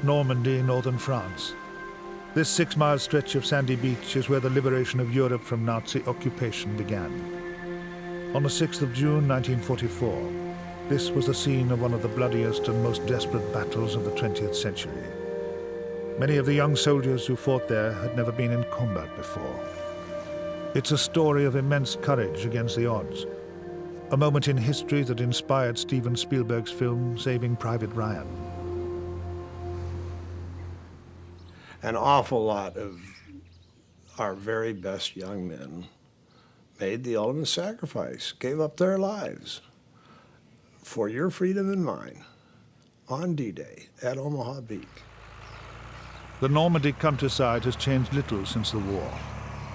Normandy, northern France. This 6-mile stretch of sandy beach is where the liberation of Europe from Nazi occupation began. On the 6th of June 1944, this was the scene of one of the bloodiest and most desperate battles of the 20th century. Many of the young soldiers who fought there had never been in combat before. It's a story of immense courage against the odds, a moment in history that inspired Steven Spielberg's film Saving Private Ryan. An awful lot of our very best young men made the ultimate sacrifice, gave up their lives for your freedom and mine on D-Day at Omaha Beach. The Normandy countryside has changed little since the war.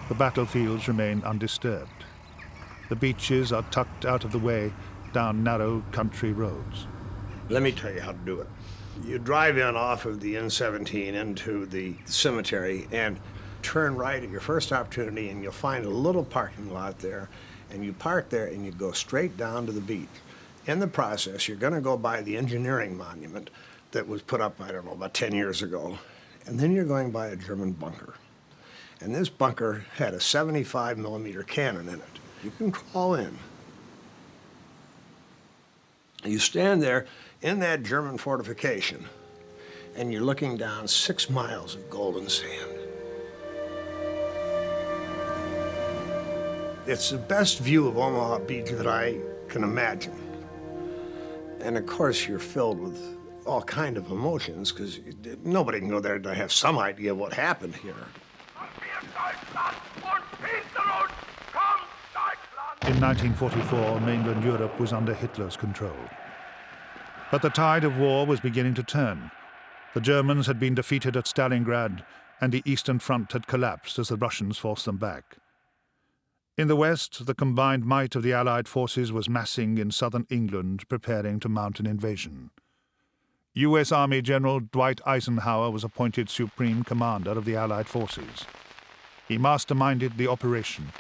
The battlefields remain undisturbed. The beaches are tucked out of the way down narrow country roads. Let me tell you how to do it. You drive in off of the N-17 into the cemetery and turn right at your first opportunity, and you'll find a little parking lot there, and you park there and you go straight down to the beach. In the process, you're going to go by the engineering monument that was put up, I don't know, about 10 years ago, and then you're going by a German bunker. And this bunker had a 75-millimeter cannon in it. You can crawl in. You stand there in that German fortification, and you're looking down 6 miles of golden sand. It's the best view of Omaha Beach that I can imagine. And of course, you're filled with all kind of emotions, because nobody can go there to have some idea of what happened here. In 1944, mainland Europe was under Hitler's control. But the tide of war was beginning to turn. The Germans had been defeated at Stalingrad, and the Eastern Front had collapsed as the Russians forced them back. In the west, the combined might of the Allied forces was massing in southern England, preparing to mount an invasion. U.S. Army General Dwight Eisenhower was appointed Supreme Commander of the Allied forces. He masterminded the operation,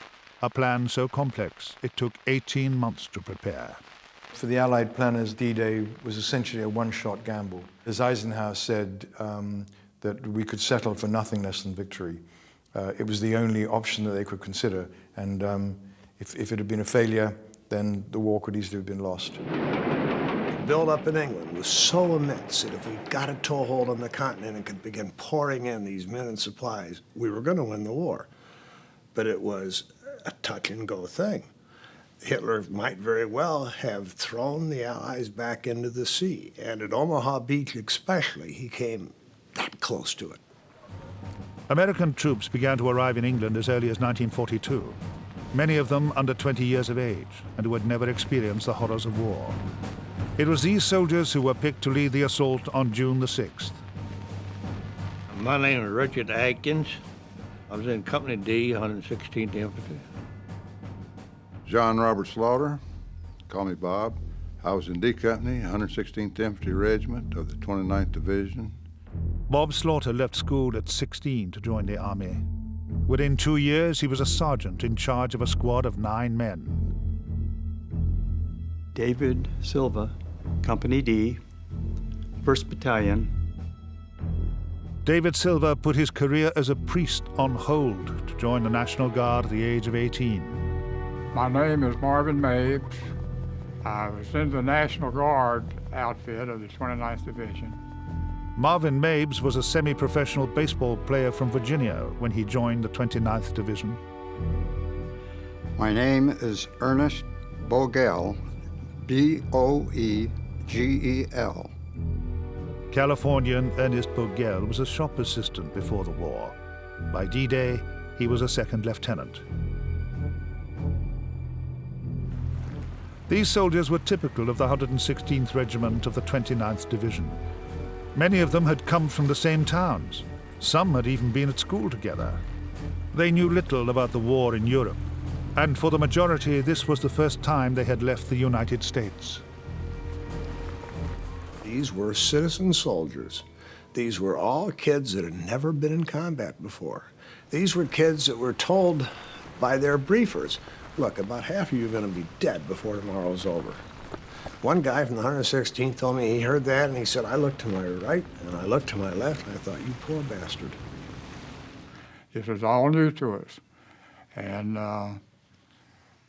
a plan so complex it took 18 months to prepare. For the Allied planners, D-Day was essentially a one-shot gamble. As Eisenhower said, that we could settle for nothing less than victory. It was the only option that they could consider, and if it had been a failure, then the war could easily have been lost. The build-up in England was so immense that if we got a toehold on the continent and could begin pouring in these men and supplies, we were going to win the war. But it was a touch-and-go thing. Hitler might very well have thrown the Allies back into the sea, and at Omaha Beach especially, he came that close to it. American troops began to arrive in England as early as 1942, many of them under 20 years of age and who had never experienced the horrors of war. It was these soldiers who were picked to lead the assault on June the 6th. My name is Richard Atkins. I was in Company D, 116th Infantry. John Robert Slaughter, call me Bob. I was in D Company, 116th Infantry Regiment of the 29th Division. Bob Slaughter left school at 16 to join the Army. Within 2 years, he was a sergeant in charge of a squad of 9 men. David Silva, Company D, 1st Battalion. David Silva put his career as a priest on hold to join the National Guard at the age of 18. My name is Marvin Mapes. I was in the National Guard outfit of the 29th Division. Marvin Mapes was a semi-professional baseball player from Virginia when he joined the 29th Division. My name is Ernest Boegel, B-O-E-G-E-L. Californian Ernest Boegel was a shop assistant before the war. By D-Day, he was a second lieutenant. These soldiers were typical of the 116th Regiment of the 29th Division. Many of them had come from the same towns. Some had even been at school together. They knew little about the war in Europe, and for the majority, this was the first time they had left the United States. These were citizen soldiers. These were all kids that had never been in combat before. These were kids that were told by their briefers, look, about half of you are going to be dead before tomorrow's over. One guy from the 116th told me he heard that, and he said, I looked to my right, and I looked to my left, and I thought, you poor bastard. This was all new to us. And I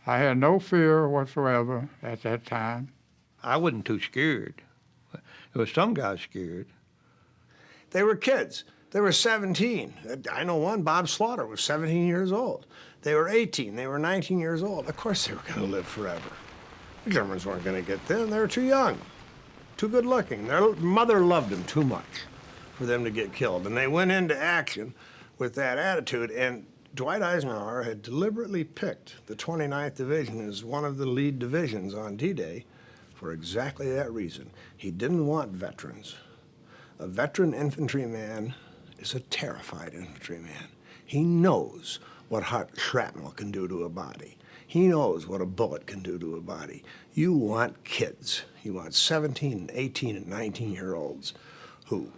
had no fear whatsoever at that time. I wasn't too scared. There was some guys scared. They were kids. They were 17. I know one, Bob Slaughter, was 17 years old. They were 18. They were 19 years old. Of course they were going to live forever. The Germans weren't going to get them. They were too young, too good looking. Their mother loved them too much for them to get killed. And they went into action with that attitude. And Dwight Eisenhower had deliberately picked the 29th Division as one of the lead divisions on D-Day for exactly that reason. He didn't want veterans. A veteran infantryman is a terrified infantryman. He knows what hot shrapnel can do to a body. He knows what a bullet can do to a body. You want kids. You want 17, 18, and 19-year-olds who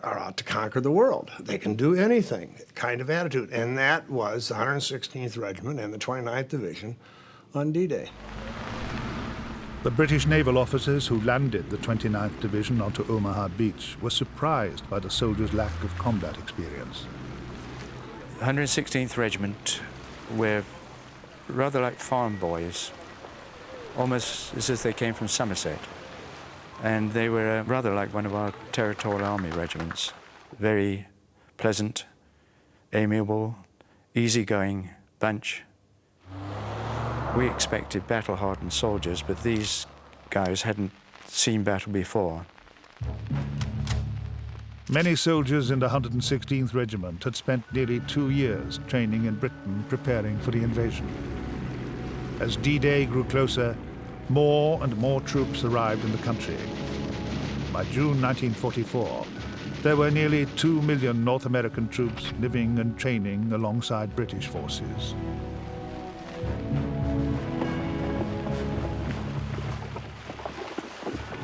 are out to conquer the world. They can do anything, kind of attitude. And that was the 116th Regiment and the 29th Division on D-Day. The British naval officers who landed the 29th Division onto Omaha Beach were surprised by the soldiers' lack of combat experience. The 116th Regiment were rather like farm boys, almost as if they came from Somerset. And they were rather like one of our territorial army regiments. Very pleasant, amiable, easygoing bunch. We expected battle-hardened soldiers, but these guys hadn't seen battle before. Many soldiers in the 116th Regiment had spent nearly 2 years training in Britain preparing for the invasion. As D-Day grew closer, more and more troops arrived in the country. By June 1944, there were nearly 2 million North American troops living and training alongside British forces.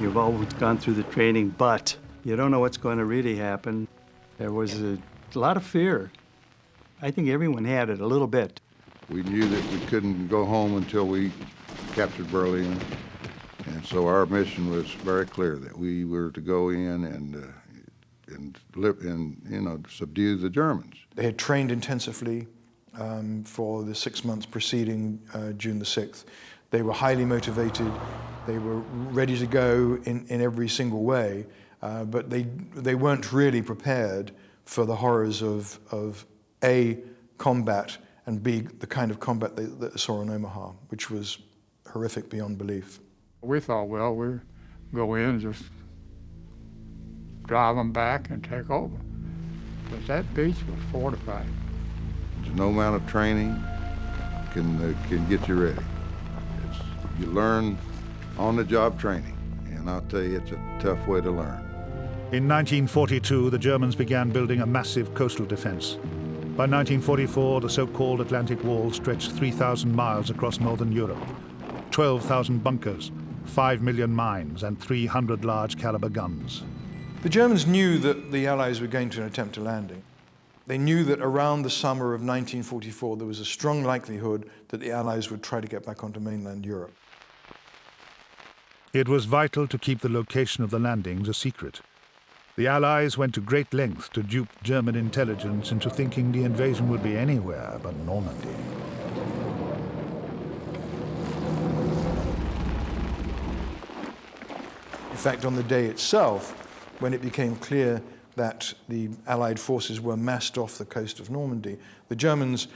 You've always gone through the training, but you don't know what's going to really happen. There was a lot of fear. I think everyone had it a little bit. We knew that we couldn't go home until we captured Berlin, and so our mission was very clear that we were to go in and live and subdue the Germans. They had trained intensively for the 6 months preceding June the 6th. They were highly motivated. They were ready to go in every single way, but they weren't really prepared for the horrors of A, combat, and B, the kind of combat that they saw in Omaha, which was horrific beyond belief. We thought, well, we'll go in and just drive them back and take over. But that beach was fortified. No amount of training can get you ready. You learn on-the-job training, and I'll tell you, it's a tough way to learn. In 1942, the Germans began building a massive coastal defense. By 1944, the so-called Atlantic Wall stretched 3,000 miles across northern Europe, 12,000 bunkers, 5 million mines, and 300 large-caliber guns. The Germans knew that the Allies were going to attempt a landing. They knew that around the summer of 1944, there was a strong likelihood that the Allies would try to get back onto mainland Europe. It was vital to keep the location of the landings a secret. The Allies went to great lengths to dupe German intelligence into thinking the invasion would be anywhere but Normandy. In fact, on the day itself, when it became clear that the Allied forces were massed off the coast of Normandy, the Germans,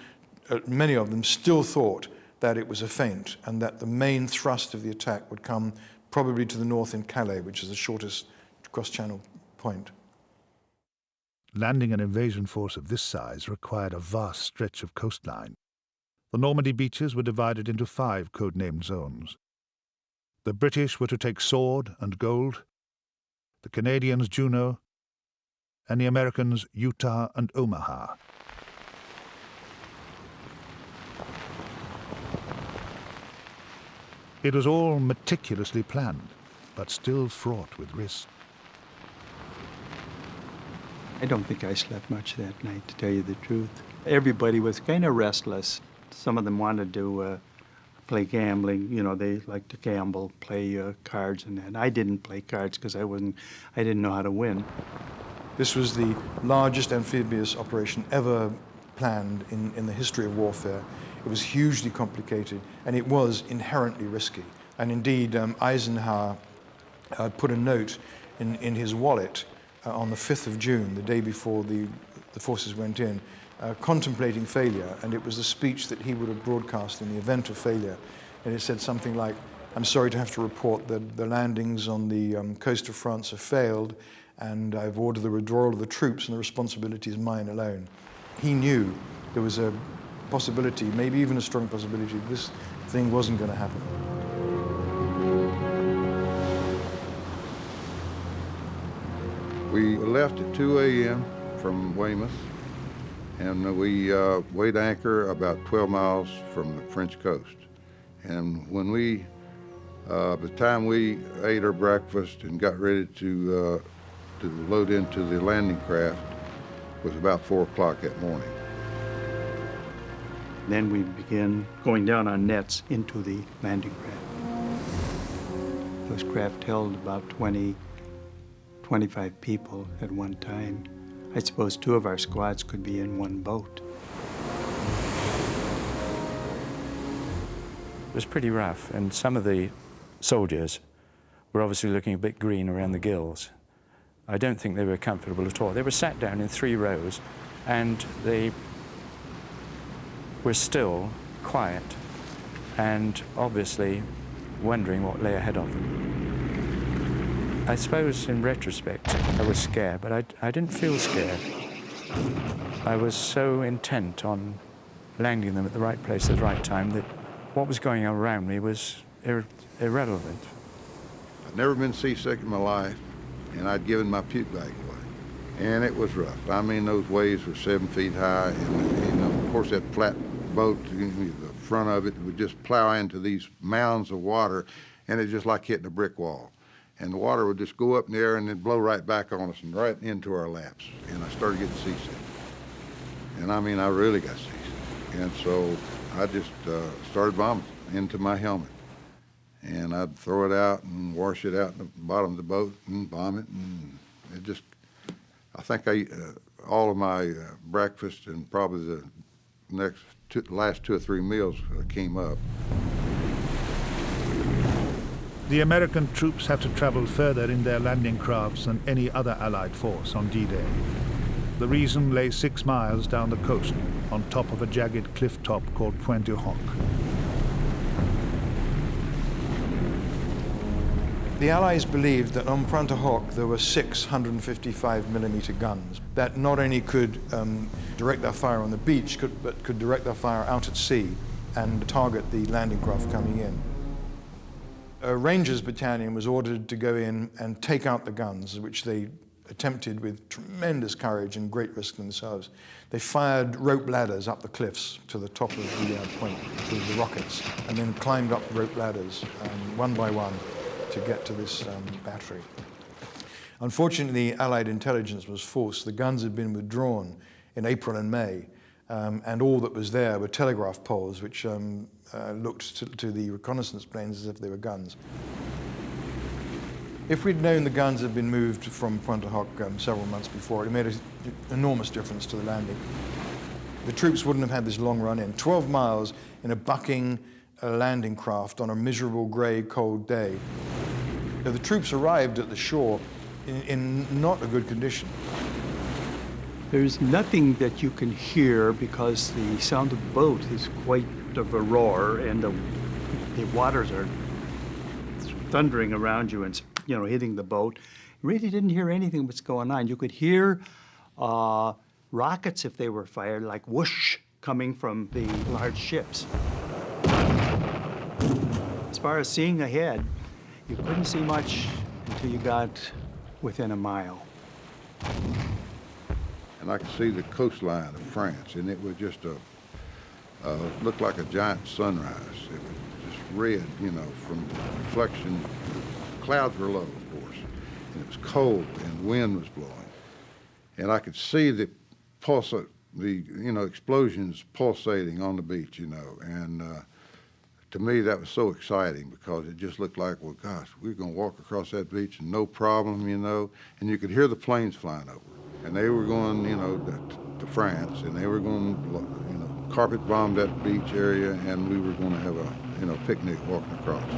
many of them, still thought that it was a feint and that the main thrust of the attack would come probably to the north in Calais, which is the shortest cross-channel point. Landing an invasion force of this size required a vast stretch of coastline. The Normandy beaches were divided into 5 codenamed zones. The British were to take Sword and Gold, the Canadians Juno, and the Americans Utah and Omaha. It was all meticulously planned, but still fraught with risk. I don't think I slept much that night, to tell you the truth. Everybody was kind of restless. Some of them wanted to play gambling. You know, they like to gamble, play cards and that. I didn't play cards because I didn't know how to win. This was the largest amphibious operation ever planned in the history of warfare. It was hugely complicated, and it was inherently risky. And indeed, Eisenhower put a note in his wallet on the 5th of June, the day before the forces went in, contemplating failure, and it was a speech that he would have broadcast in the event of failure. And it said something like, "I'm sorry to have to report that the landings on the coast of France have failed, and I've ordered the withdrawal of the troops, and the responsibility is mine alone." He knew there was a possibility, maybe even a strong possibility, this thing wasn't going to happen. We left at 2 a.m. from Weymouth, and we weighed anchor about 12 miles from the French coast. And when by the time we ate our breakfast and got ready to load into the landing craft, was about 4 o'clock that morning. Then we began going down on nets into the landing craft. Those craft held about 25 people at one time. I suppose 2 of our squads could be in one boat. It was pretty rough, and some of the soldiers were obviously looking a bit green around the gills. I don't think they were comfortable at all. They were sat down in 3 rows, and they were still, quiet, and obviously wondering what lay ahead of them. I suppose in retrospect I was scared, but I didn't feel scared. I was so intent on landing them at the right place at the right time that what was going on around me was irrelevant. I'd never been seasick in my life, and I'd given my puke bag away. And it was rough. I mean, those waves were 7 feet high, and of course that flat boat, the front of it would just plow into these mounds of water, and it's just like hitting a brick wall. And the water would just go up in the air and then blow right back on us and right into our laps. And I started getting seasick. And I mean, I really got seasick. And so I just started vomiting into my helmet. And I'd throw it out and wash it out in the bottom of the boat and vomit. And it just, I think all of my breakfast and probably the last 2 or 3 meals came up. The American troops had to travel further in their landing crafts than any other Allied force on D-Day. The reason lay 6 miles down the coast, on top of a jagged cliff top called Pointe du Hoc. The Allies believed that on Pointe du Hoc there were 6 155mm guns that not only could direct their fire on the beach, but could direct their fire out at sea and target the landing craft coming in. A Rangers battalion was ordered to go in and take out the guns, which they attempted with tremendous courage and great risk themselves. They fired rope ladders up the cliffs to the top of the point with the rockets, and then climbed up rope ladders one by one to get to this battery. Unfortunately, Allied intelligence was false. The guns had been withdrawn in April and May, and all that was there were telegraph poles, which looked to the reconnaissance planes as if they were guns. If we'd known the guns had been moved from Pointe du Hoc several months before, it made an enormous difference to the landing. The troops wouldn't have had this long run in. 12 miles in a bucking landing craft on a miserable, grey, cold day. So the troops arrived at the shore in not a good condition. There's nothing that you can hear because the sound of the boat is quite of a roar, and the waters are thundering around you and, you know, hitting the boat. You really didn't hear anything what's going on. You could hear rockets if they were fired, like whoosh, coming from the large ships. As far as seeing ahead, you couldn't see much until you got within a mile. And I could see the coastline of France, and it was just looked like a giant sunrise. It was just red, you know, from the reflection. The clouds were low, of course, and it was cold, and wind was blowing. And I could see the explosions pulsating on the beach, you know, and to me, that was so exciting because it just looked like, well, gosh, we're going to walk across that beach and no problem, you know. And you could hear the planes flying over. And they were going, you know, to France, and they were going, you know, carpet bomb that beach area, and we were going to have a, you know, picnic walking across.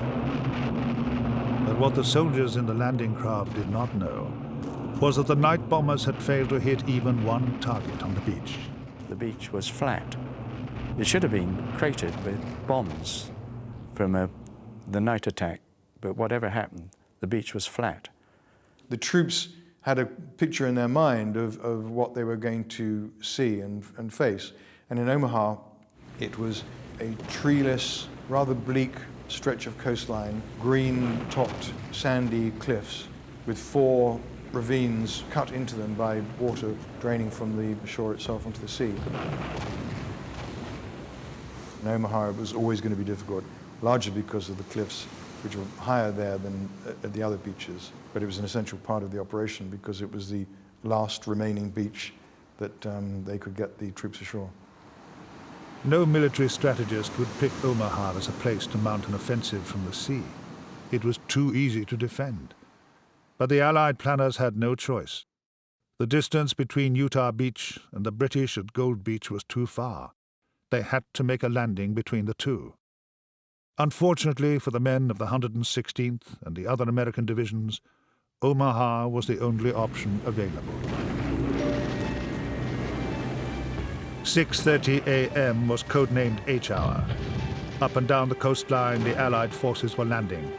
But what the soldiers in the landing craft did not know was that the night bombers had failed to hit even one target on the beach. The beach was flat. It should have been cratered with bombs from the night attack, but whatever happened, the beach was flat. The troops had a picture in their mind of what they were going to see and face. And in Omaha, it was a treeless, rather bleak stretch of coastline, green-topped, sandy cliffs with 4 ravines cut into them by water draining from the shore itself onto the sea. In Omaha, it was always going to be difficult, largely because of the cliffs, which were higher there than at the other beaches. But it was an essential part of the operation because it was the last remaining beach that they could get the troops ashore. No military strategist would pick Omaha as a place to mount an offensive from the sea. It was too easy to defend. But the Allied planners had no choice. The distance between Utah Beach and the British at Gold Beach was too far. They had to make a landing between the two. Unfortunately for the men of the 116th and the other American divisions, Omaha was the only option available. 6:30 a.m. was codenamed H-hour. Up and down the coastline, the Allied forces were landing.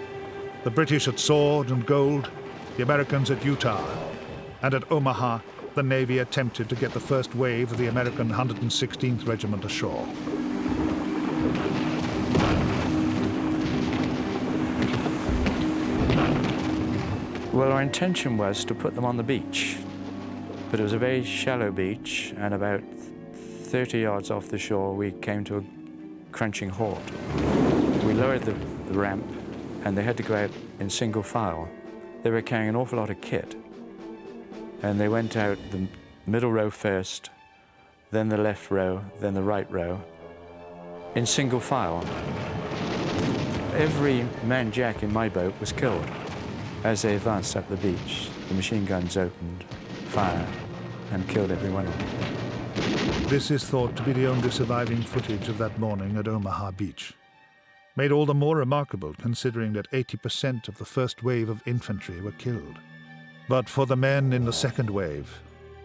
The British at Sword and Gold, the Americans at Utah, and at Omaha, the Navy attempted to get the first wave of the American 116th Regiment ashore. Well, our intention was to put them on the beach, but it was a very shallow beach, and about 30 yards off the shore, we came to a crunching halt. We lowered the ramp, and they had to go out in single file. They were carrying an awful lot of kit, and they went out the middle row first, then the left row, then the right row, in single file. Every man jack in my boat was killed. As they advanced up the beach, the machine guns opened fire and killed every one of them. This is thought to be the only surviving footage of that morning at Omaha Beach. Made all the more remarkable considering that 80% of the first wave of infantry were killed. But for the men in the second wave,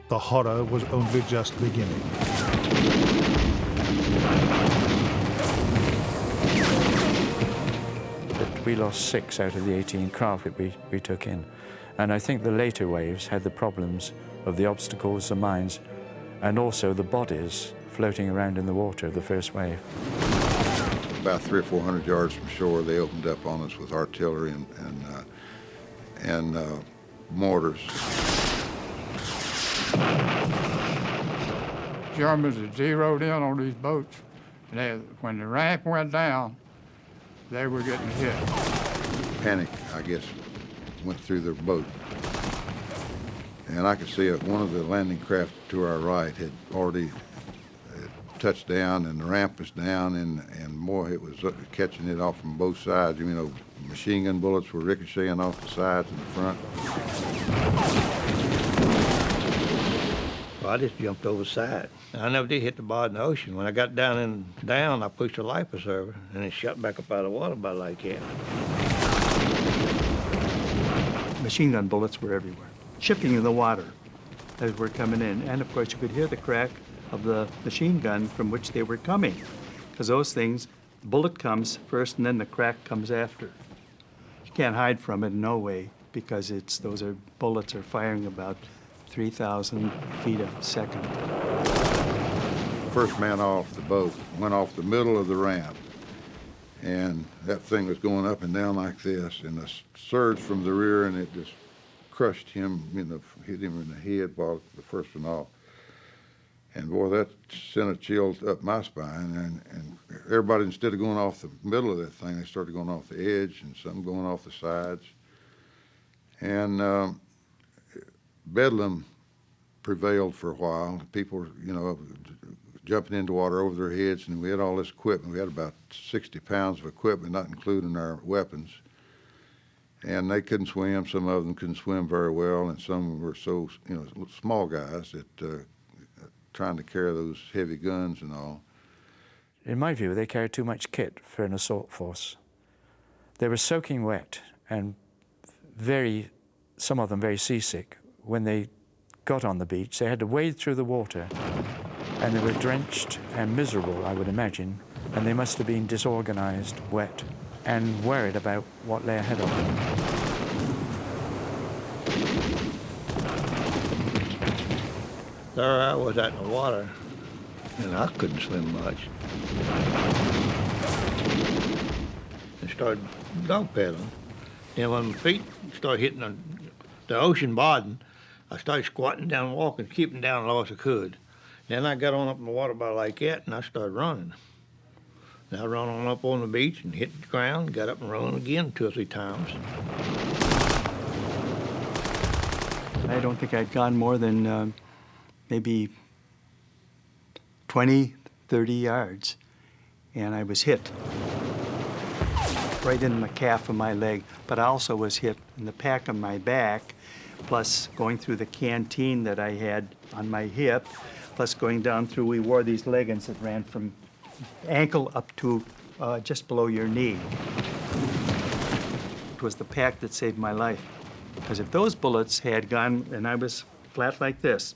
the horror was only just beginning. We lost 6 out of the 18 craft that we took in. And I think the later waves had the problems of the obstacles, the mines, and also the bodies floating around in the water of the first wave. About 300 or 400 yards from shore, they opened up on us with artillery and mortars. Germans had zeroed in on these boats, and when the ramp went down, they were getting hit. Panic, I guess, went through their boat. And I could see one of the landing craft to our right had already touched down, and the ramp was down, and more, it was catching it off from both sides. You know, machine gun bullets were ricocheting off the sides and the front. Well, I just jumped over the side. I never did hit the bottom of the ocean. When I got down, I pushed the life preserver, and it shot back up out of the water about like that. Machine gun bullets were everywhere, chipping in the water as we're coming in. And of course, you could hear the crack of the machine gun from which they were coming, because those things, the bullet comes first and then the crack comes after. You can't hide from it in no way, because bullets are firing about 3,000 feet a second. First man off the boat went off the middle of the ramp, and that thing was going up and down like this, and a surge from the rear, and it just crushed him, hit him in the head while the first one off. And boy, that sent a chill up my spine, and everybody, instead of going off the middle of that thing, they started going off the edge, and some going off the sides. And bedlam prevailed for a while. People, jumping into water over their heads, and we had all this equipment. We had about 60 pounds of equipment, not including our weapons. And they couldn't swim. Some of them couldn't swim very well, and some were so, small guys that trying to carry those heavy guns and all. In my view, they carried too much kit for an assault force. They were soaking wet and some of them very seasick. When they got on the beach, they had to wade through the water, and they were drenched and miserable, I would imagine, and they must have been disorganized, wet, and worried about what lay ahead of them. There I was out in the water, and I couldn't swim much. I started dog paddling, and when my feet started hitting the ocean bottom, I started squatting down and walking, keeping down as low as I could. Then I got on up in the water about like that, and I started running. And I run on up on the beach and hit the ground, got up and run again 2 or 3 times. I don't think I'd gone more than maybe 20, 30 yards, and I was hit right in the calf of my leg, but I also was hit in the back of my back, plus going through the canteen that I had on my hip, plus going down through, we wore these leggings that ran from ankle up to just below your knee. It was the pack that saved my life. Because if those bullets had gone, and I was flat like this,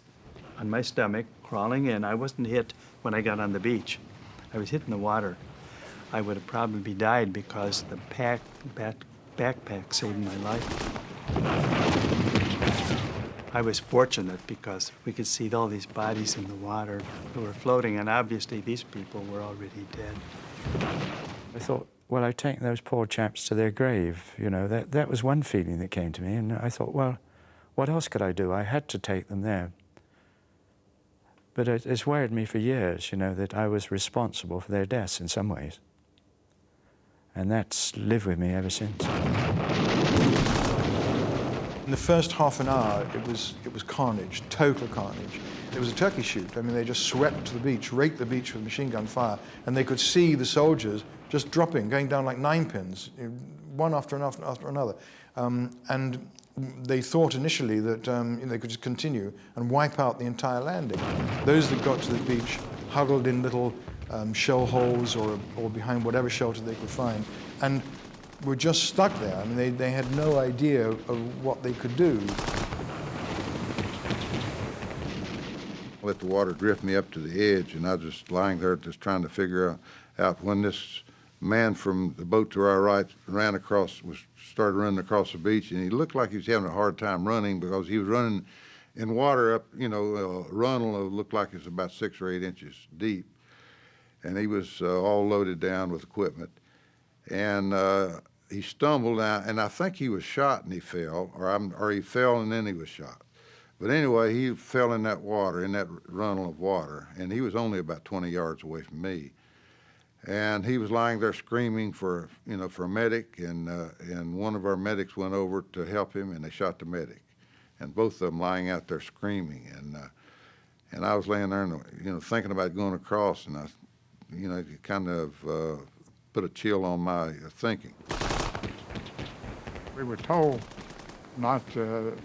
on my stomach, crawling in, I wasn't hit when I got on the beach. I was hit in the water. I would have probably died because the backpack saved my life. I was fortunate because we could see all these bodies in the water who were floating, and obviously these people were already dead. I thought, well, I'd take those poor chaps to their grave. That was one feeling that came to me, and I thought, well, what else could I do? I had to take them there. But it's worried me for years, that I was responsible for their deaths in some ways. And that's lived with me ever since. In the first half an hour, it was carnage, total carnage. It was a turkey shoot. I mean, they just swept to the beach, raked the beach with machine gun fire, and they could see the soldiers just dropping, going down like 9 pins, one after another. And they thought initially that they could just continue and wipe out the entire landing. Those that got to the beach huddled in little shell holes or behind whatever shelter they could find, and were just stuck there. I mean, they had no idea of what they could do. Let the water drift me up to the edge, and I was just lying there just trying to figure out when this man from the boat to our right started running across the beach, and he looked like he was having a hard time running because he was running in water up, a runnel that looked like it was about 6 or 8 inches deep. And he was all loaded down with equipment. And he stumbled down, and I think he was shot and he fell, or he fell and then he was shot. But anyway, he fell in that water, in that runnel of water, and he was only about 20 yards away from me. And he was lying there screaming for a medic, and one of our medics went over to help him, and they shot the medic. And both of them lying out there screaming, and I was laying there, thinking about going across, and it kind of put a chill on my thinking. We were told not to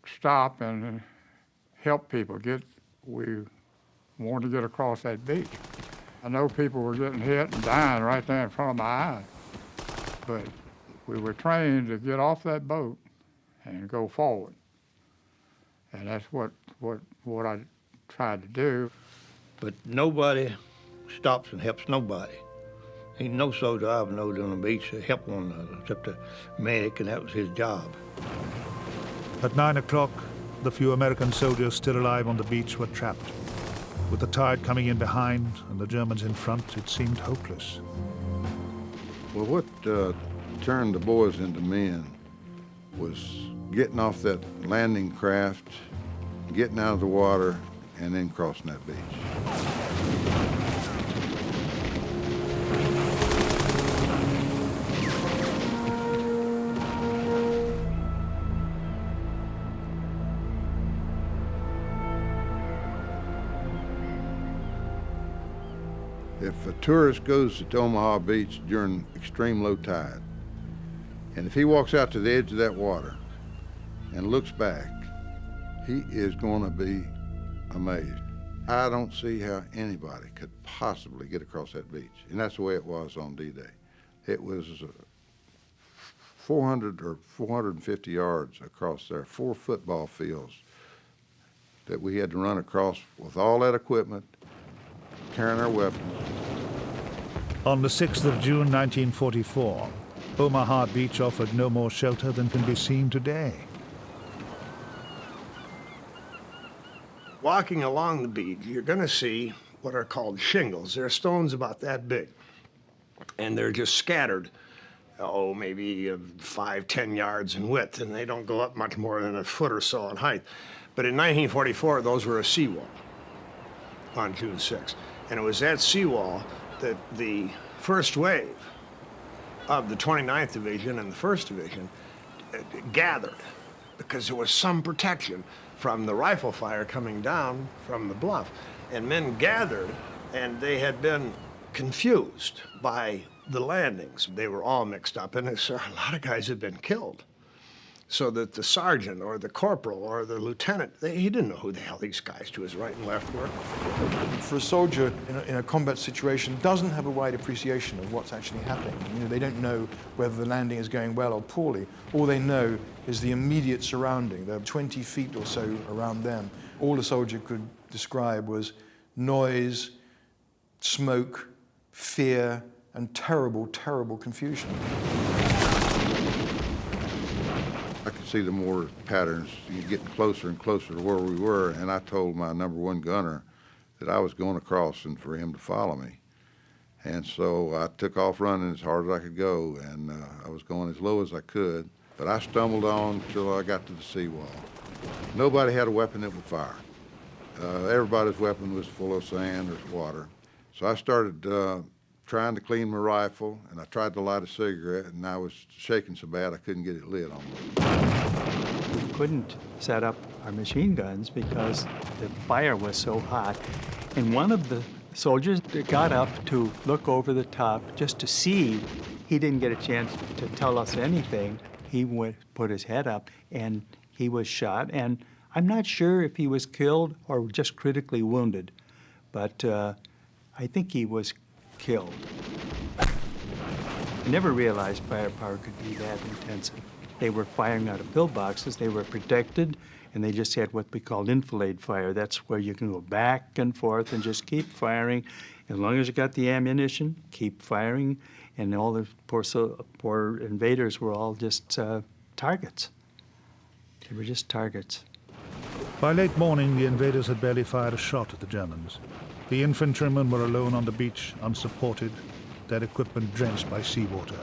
stop and help people. We wanted to get across that beach. I know people were getting hit and dying right there in front of my eyes, but we were trained to get off that boat and go forward. And that's what I tried to do. But nobody stops and helps nobody. Ain't no soldier I ever knowed on the beach to help one another, except the medic, and that was his job. At 9 o'clock, the few American soldiers still alive on the beach were trapped. With the tide coming in behind and the Germans in front, it seemed hopeless. Well, what turned the boys into men was getting off that landing craft, getting out of the water, and then crossing that beach. If a tourist goes to Omaha Beach during extreme low tide, and if he walks out to the edge of that water and looks back, he is going to be amazed. I don't see how anybody could possibly get across that beach. And that's the way it was on D-Day. It was 400 or 450 yards across there, 4 football fields that we had to run across with all that equipment, carrying our weapons. On the 6th of June 1944, Omaha Beach offered no more shelter than can be seen today. Walking along the beach, you're going to see what are called shingles. They're stones about that big, and they're just scattered, maybe 5, 10 yards in width, and they don't go up much more than a foot or so in height. But in 1944, those were a seawall on June 6th. And it was that seawall that the first wave of the 29th Division and the 1st Division gathered, because there was some protection from the rifle fire coming down from the bluff. And men gathered, and they had been confused by the landings. They were all mixed up, and a lot of guys had been killed. So that the sergeant or the corporal or the lieutenant, he didn't know who the hell these guys to his right and left were. For a soldier in a combat situation, doesn't have a wide appreciation of what's actually happening. You know, they don't know whether the landing is going well or poorly. All they know is the immediate surrounding. They're 20 feet or so around them. All the soldier could describe was noise, smoke, fear, and terrible, terrible confusion. I could see the mortar patterns getting closer and closer to where we were, and I told my #1 gunner that I was going across and for him to follow me. And so I took off running as hard as I could go, and I was going as low as I could, but I stumbled on until I got to the seawall. Nobody had a weapon that would fire. Everybody's weapon was full of sand or water. So I started trying to clean my rifle, and I tried to light a cigarette, and I was shaking so bad I couldn't get it lit on me. We couldn't set up our machine guns because the fire was so hot. And one of the soldiers got up to look over the top just to see. He didn't get a chance to tell us anything. He put his head up, and he was shot. And I'm not sure if he was killed or just critically wounded, but I think he was killed. I never realized firepower could be that intensive. They were firing out of pillboxes. They were protected, and they just had what we called enfilade fire. That's where you can go back and forth and just keep firing. As long as you got the ammunition, keep firing, and all the poor invaders were all just targets. They were just targets. By late morning, the invaders had barely fired a shot at the Germans. The infantrymen were alone on the beach, unsupported, their equipment drenched by seawater.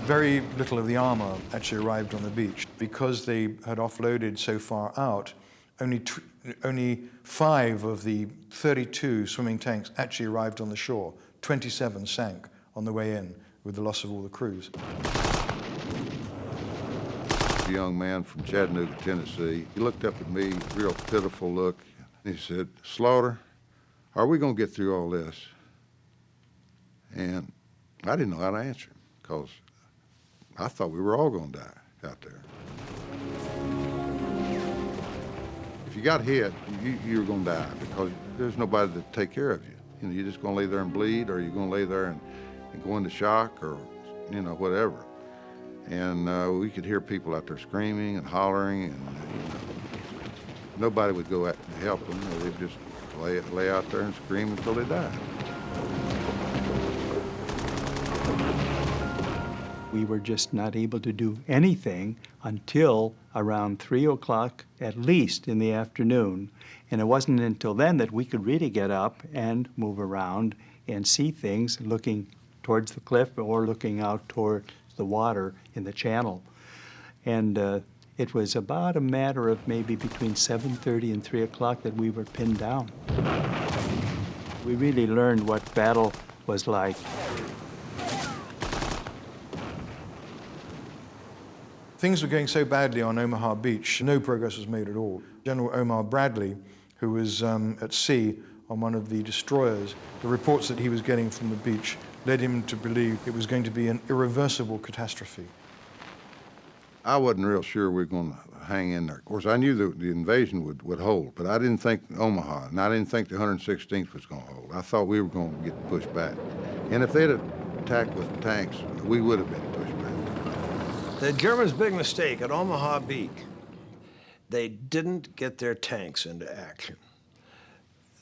Very little of the armor actually arrived on the beach. Because they had offloaded so far out, only 5 of the 32 swimming tanks actually arrived on the shore. 27 sank on the way in with the loss of all the crews. A young man from Chattanooga, Tennessee, he looked up at me, real pitiful look, and he said, "Slaughter, are we going to get through all this?" And I didn't know how to answer him, because I thought we were all going to die out there. If you got hit, you were going to die, because there's nobody to take care of you. You know, you're just going to lay there and bleed, or you're going to lay there and go into shock, or, you know, whatever. And we could hear people out there screaming and hollering, and nobody would go out and help them. They'd just lay out there and scream until they died. We were just not able to do anything until around 3 o'clock, at least in the afternoon. And it wasn't until then that we could really get up and move around and see things, looking towards the cliff or looking out toward the water in the channel. And it was about a matter of maybe between 7:30 and 3 o'clock that we were pinned down. We really learned what battle was like. Things were going so badly on Omaha Beach, no progress was made at all. General Omar Bradley, who was at sea on one of the destroyers. The reports that he was getting from the beach led him to believe it was going to be an irreversible catastrophe. I wasn't real sure we were going to hang in there. Of course, I knew the invasion would hold, but I didn't think Omaha, and I didn't think the 116th was going to hold. I thought we were going to get pushed back. And if they'd attacked with tanks, we would have been pushed back. The Germans' big mistake at Omaha Beach, they didn't get their tanks into action.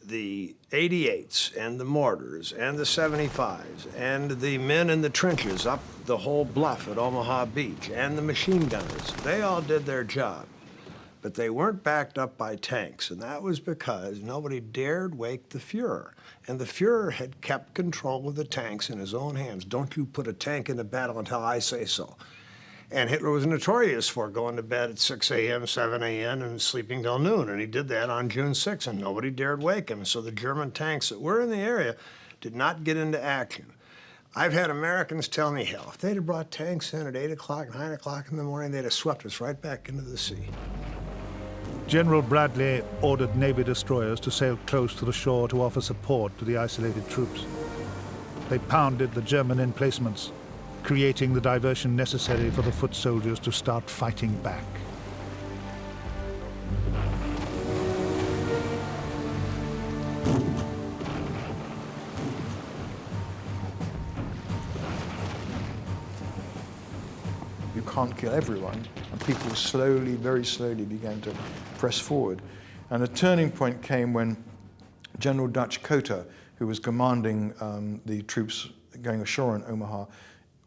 The 88s and the mortars and the 75s and the men in the trenches up the whole bluff at Omaha Beach and the machine gunners, they all did their job. But they weren't backed up by tanks, and that was because nobody dared wake the Fuhrer. And the Fuhrer had kept control of the tanks in his own hands. Don't you put a tank into battle until I say so. And Hitler was notorious for going to bed at 6 a.m., 7 a.m., and sleeping till noon. And he did that on June 6th, and nobody dared wake him. So the German tanks that were in the area did not get into action. I've had Americans tell me, hell, if they'd have brought tanks in at 8 o'clock, 9 o'clock in the morning, they'd have swept us right back into the sea. General Bradley ordered Navy destroyers to sail close to the shore to offer support to the isolated troops. They pounded the German emplacements, creating the diversion necessary for the foot soldiers to start fighting back. You can't kill everyone, and people slowly, very slowly began to press forward. And a turning point came when General Dutch Cotter, who was commanding the troops going ashore in Omaha,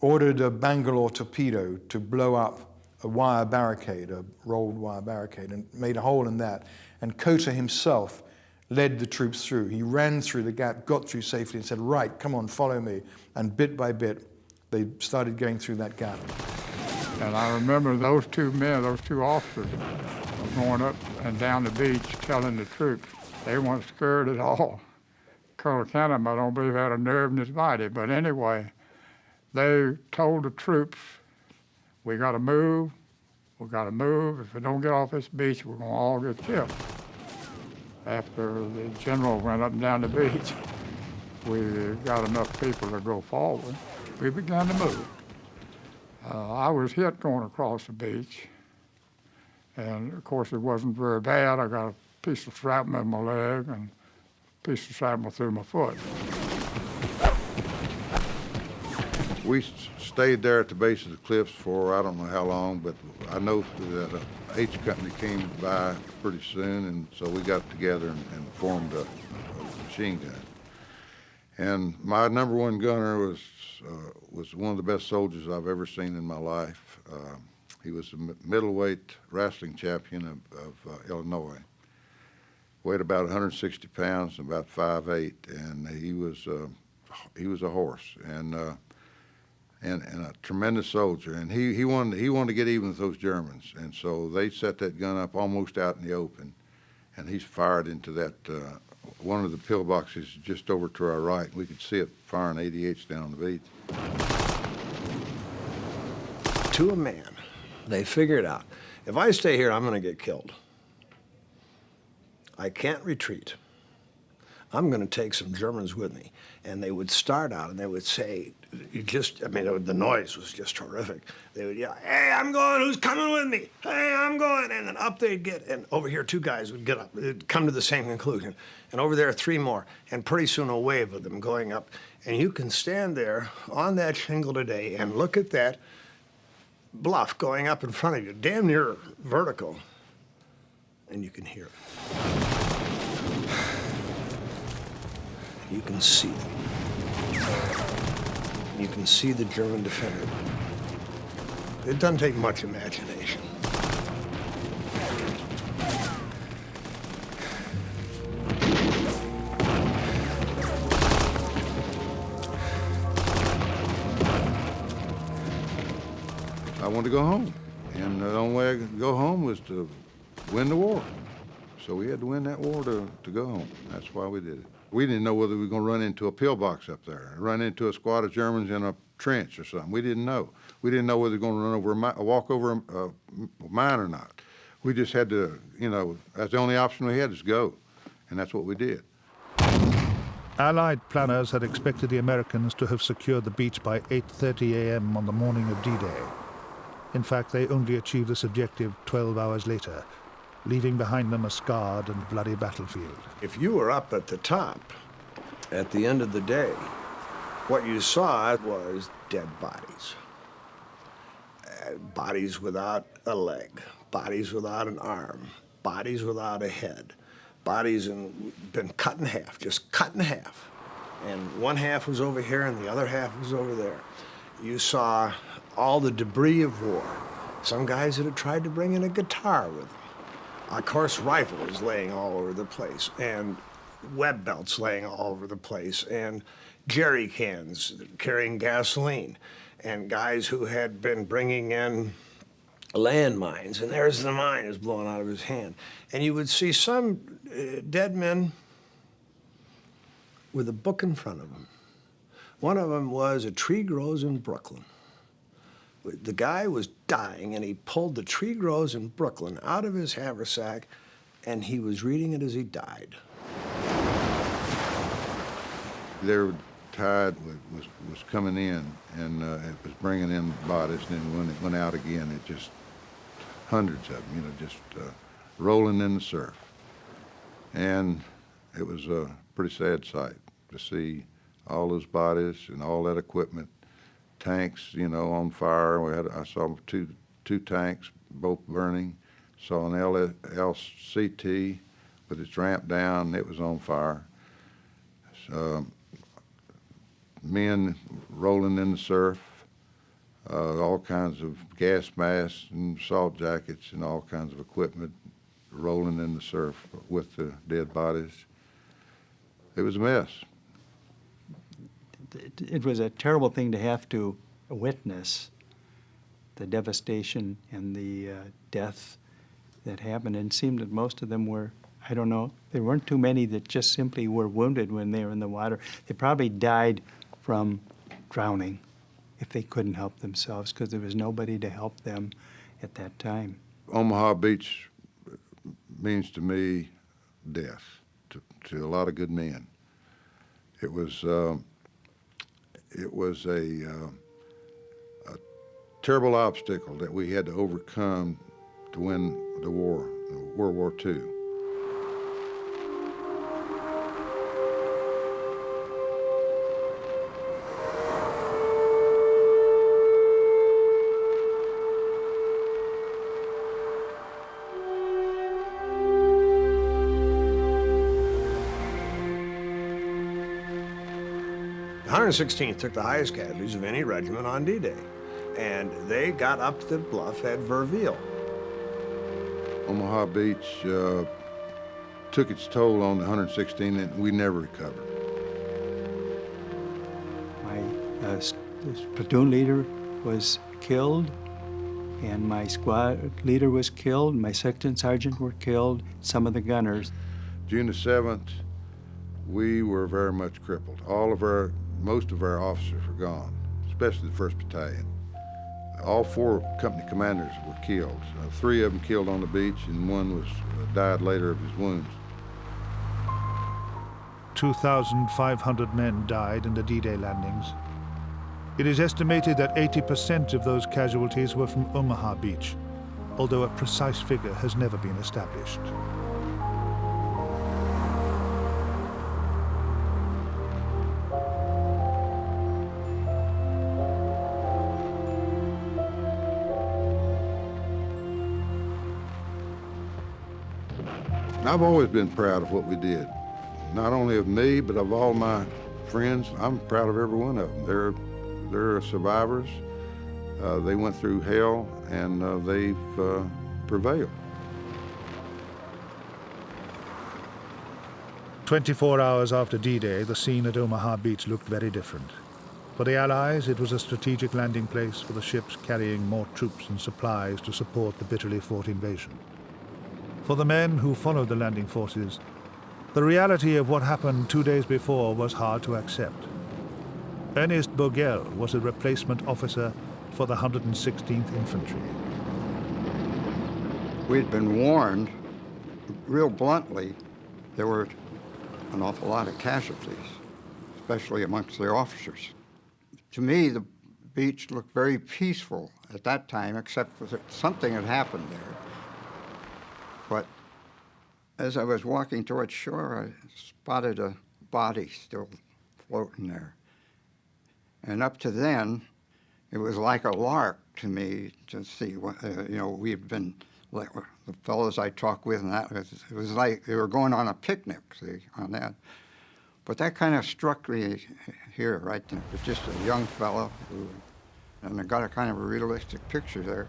ordered a Bangalore torpedo to blow up a wire barricade, a rolled wire barricade, and made a hole in that. And Cotter himself led the troops through. He ran through the gap, got through safely, and said, right, come on, follow me. And bit by bit, they started going through that gap. And I remember those two men, those two officers, going up and down the beach telling the troops they weren't scared at all. Colonel Canham, I don't believe, had a nerve in his body, but anyway, they told the troops, we got to move, we got to move. If we don't get off this beach, we're going to all get killed. After the general went up and down the beach, we got enough people to go forward. We began to move. I was hit going across the beach, and of course it wasn't very bad. I got a piece of shrapnel in my leg and a piece of shrapnel through my foot. We stayed there at the base of the cliffs for I don't know how long, but I know that H Company came by pretty soon, and so we got together and formed a machine gun. And my number one gunner was one of the best soldiers I've ever seen in my life. He was a middleweight wrestling champion of Illinois. Weighed about 160 pounds and about 5'8", and he was a horse and a tremendous soldier. And he wanted to get even with those Germans, and so they set that gun up almost out in the open, and he fired into that one of the pillboxes just over to our right. We could see it firing 88s down the beach. To a man, they figured out, if I stay here, I'm going to get killed. I can't retreat. I'm going to take some Germans with me. And they would start out and they would say, the noise was just horrific. They would yell, hey, I'm going, who's coming with me? Hey, I'm going. And then up they'd get, and over here 2 guys would get up. They'd come to the same conclusion. And over there 3 more. And pretty soon a wave of them going up. And you can stand there on that shingle today and look at that bluff going up in front of you, damn near vertical, and you can hear it. You can see them. You can see the German defender. It doesn't take much imagination. I wanted to go home, and the only way I could go home was to win the war. So we had to win that war to go home. That's why we did it. We didn't know whether we were going to run into a pillbox up there, run into a squad of Germans in a trench or something. We didn't know. We didn't know whether we were going to run over walk over a mine or not. We just had to, that's the only option we had is go, and that's what we did. Allied planners had expected the Americans to have secured the beach by 8:30 a.m. on the morning of D-Day. In fact, they only achieved this objective 12 hours later, leaving behind them a scarred and bloody battlefield. If you were up at the top, at the end of the day, what you saw was dead bodies. Bodies without a leg, bodies without an arm, bodies without a head, bodies been cut in half, just cut in half. And one half was over here and the other half was over there. You saw all the debris of war. Some guys that had tried to bring in a guitar with them. Of course, rifles laying all over the place, and web belts laying all over the place, and jerry cans carrying gasoline, and guys who had been bringing in landmines, and there's the mine is blowing out of his hand. And you would see some dead men with a book in front of them. One of them was A Tree Grows in Brooklyn. The guy was dying, and he pulled The Tree Grows in Brooklyn out of his haversack, and he was reading it as he died. Their tide was coming in, and it was bringing in bodies, and then when it went out again, it just, hundreds of them, just rolling in the surf. And it was a pretty sad sight to see all those bodies and all that equipment, tanks, on fire. I saw two tanks, both burning. Saw an LCT with its ramp down, it was on fire. Men rolling in the surf, all kinds of gas masks and salt jackets and all kinds of equipment rolling in the surf with the dead bodies. It was a mess. It was a terrible thing to have to witness, the devastation and the death that happened. And it seemed that most of them were, I don't know, there weren't too many that just simply were wounded when they were in the water. They probably died from drowning if they couldn't help themselves, because there was nobody to help them at that time. Omaha Beach means to me death, to a lot of good men. It was a terrible obstacle that we had to overcome to win the war, World War II. The 116th took the highest casualties of any regiment on D-Day, and they got up the bluff at Verville. Omaha Beach took its toll on the 116th, and we never recovered. My platoon leader was killed, and my squad leader was killed, my section sergeant were killed, some of the gunners. June the 7th, we were very much crippled. Most of our officers were gone, especially the 1st Battalion. All 4 company commanders were killed. 3 of them killed on the beach, and one died later of his wounds. 2,500 men died in the D-Day landings. It is estimated that 80% of those casualties were from Omaha Beach, although a precise figure has never been established. I've always been proud of what we did. Not only of me, but of all my friends. I'm proud of every one of them. They're survivors. They went through hell, and they've prevailed. 24 hours after D-Day, the scene at Omaha Beach looked very different. For the Allies, it was a strategic landing place for the ships carrying more troops and supplies to support the bitterly fought invasion. For the men who followed the landing forces, the reality of what happened 2 days before was hard to accept. Ernest Bogel was a replacement officer for the 116th Infantry. We'd been warned, real bluntly, there were an awful lot of casualties. especially amongst the officers. To me, the beach looked very peaceful at that time, except for that something had happened there. But as I was walking towards shore, I spotted a body still floating there. And up to then, it was like a lark to me to see what, we had been, like the fellows I talked with, and that, it was like they were going on a picnic, see, on that. But that kind of struck me here, right then. It was just a young fellow and I got a kind of a realistic picture there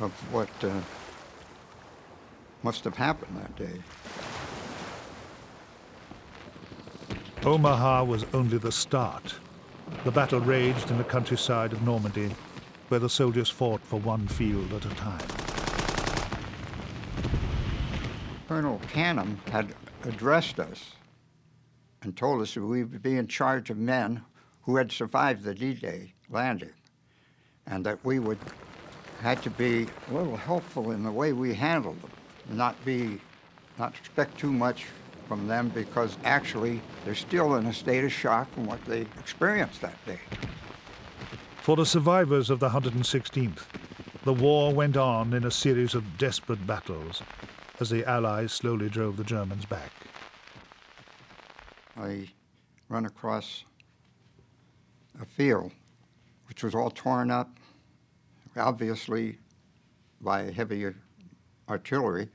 of what must have happened that day. Omaha was only the start. The battle raged in the countryside of Normandy, where the soldiers fought for one field at a time. Colonel Canham had addressed us and told us that we would be in charge of men who had survived the D-Day landing, and that we had to be a little helpful in the way we handled them, not expect too much from them, because actually they're still in a state of shock from what they experienced that day. For the survivors of the 116th, the war went on in a series of desperate battles as the Allies slowly drove the Germans back. I run across a field which was all torn up, obviously by heavy artillery,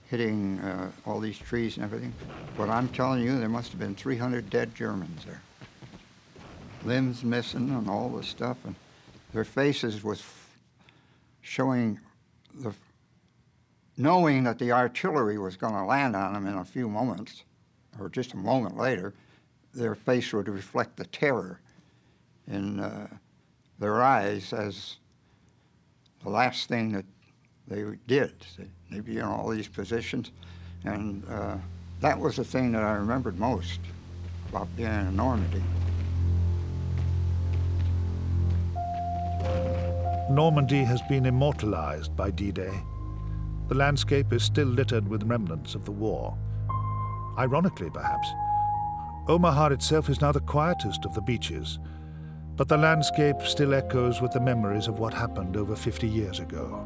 hitting all these trees and everything. But I'm telling you, there must have been 300 dead Germans there. Limbs missing and all this stuff, and their faces was showing knowing that the artillery was going to land on them in a few moments, or just a moment later, their face would reflect the terror in their eyes as the last thing that they did. They'd be in all these positions, and that was the thing that I remembered most about being in Normandy. Normandy has been immortalized by D-Day. The landscape is still littered with remnants of the war. Ironically, perhaps, Omaha itself is now the quietest of the beaches, but the landscape still echoes with the memories of what happened over 50 years ago.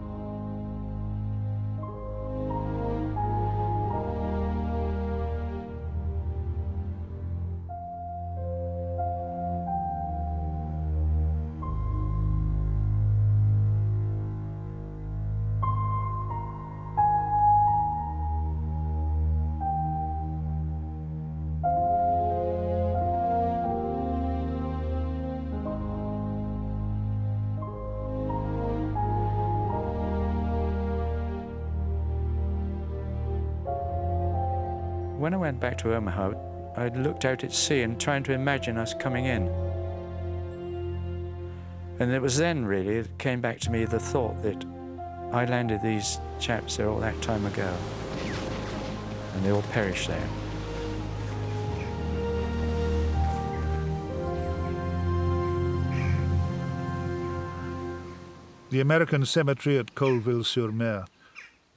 When I went back to Omaha, I looked out at sea and trying to imagine us coming in. And it was then, really, it came back to me the thought that I landed these chaps there all that time ago, and they all perished there. The American cemetery at Colville-sur-Mer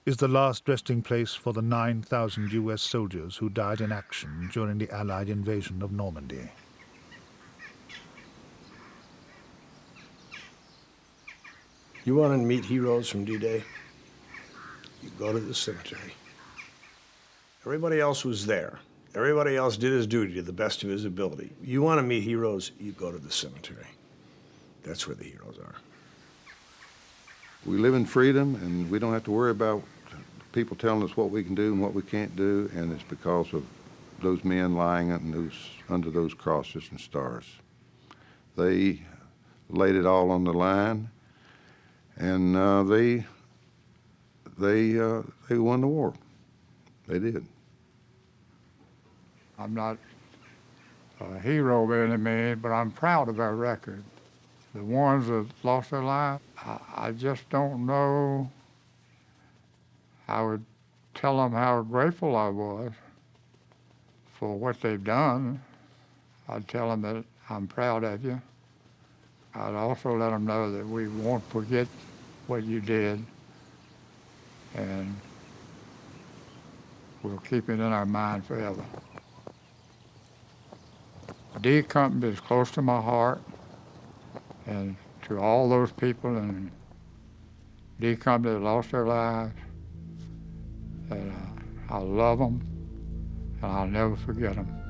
is the last resting place for the 9,000 US soldiers who died in action during the Allied invasion of Normandy. You want to meet heroes from D-Day? You go to the cemetery. Everybody else was there. Everybody else did his duty to the best of his ability. You want to meet heroes, you go to the cemetery. That's where the heroes are. We live in freedom, and we don't have to worry about people telling us what we can do and what we can't do, and it's because of those men lying under those crosses and stars. They laid it all on the line, and they won the war. They did. I'm not a hero by any means, but I'm proud of our record. The ones that lost their life, I just don't know. I would tell them how grateful I was for what they've done. I'd tell them that I'm proud of you. I'd also let them know that we won't forget what you did, and we'll keep it in our mind forever. D Company is close to my heart, and to all those people in D Company that lost their lives, that I love them, and I'll never forget them.